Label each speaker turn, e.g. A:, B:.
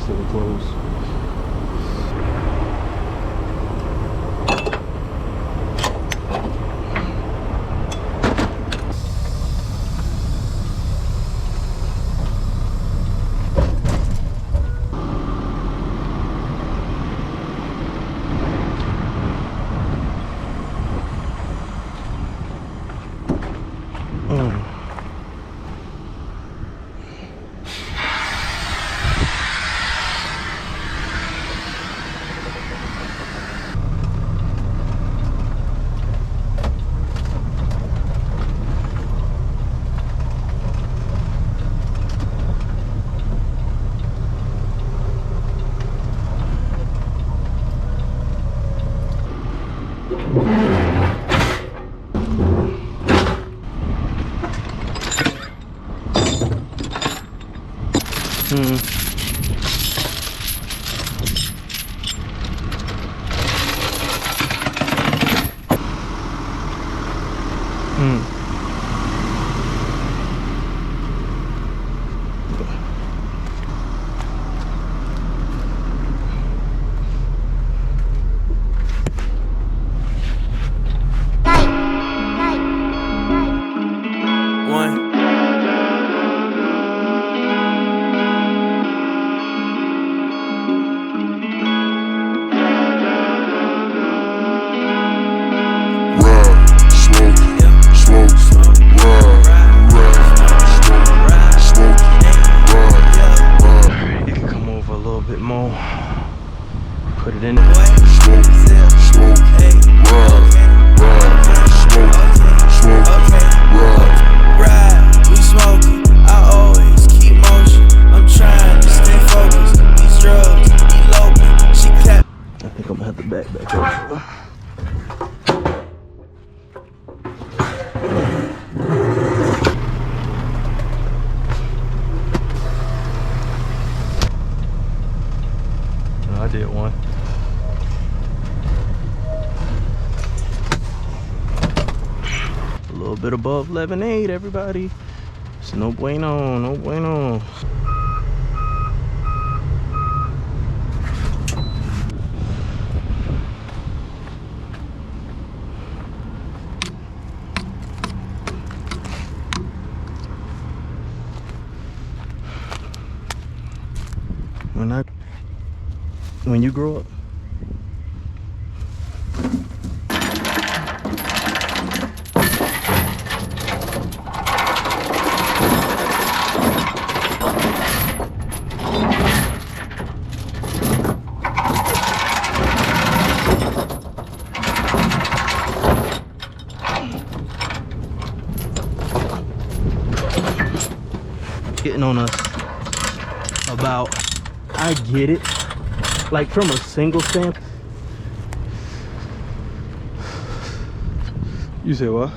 A: fully closed. Put it in. Smoke, smoke,
B: ride, we smoking. I always keep motion. I'm trying to stay focused. These drugs, eloping. She clap.
A: I think I'm gonna have to back up. I did one. A little bit above 11.8, everybody. It's no bueno, no bueno. When you grow up, getting on us about, I get it. Like from a single stamp. You say what?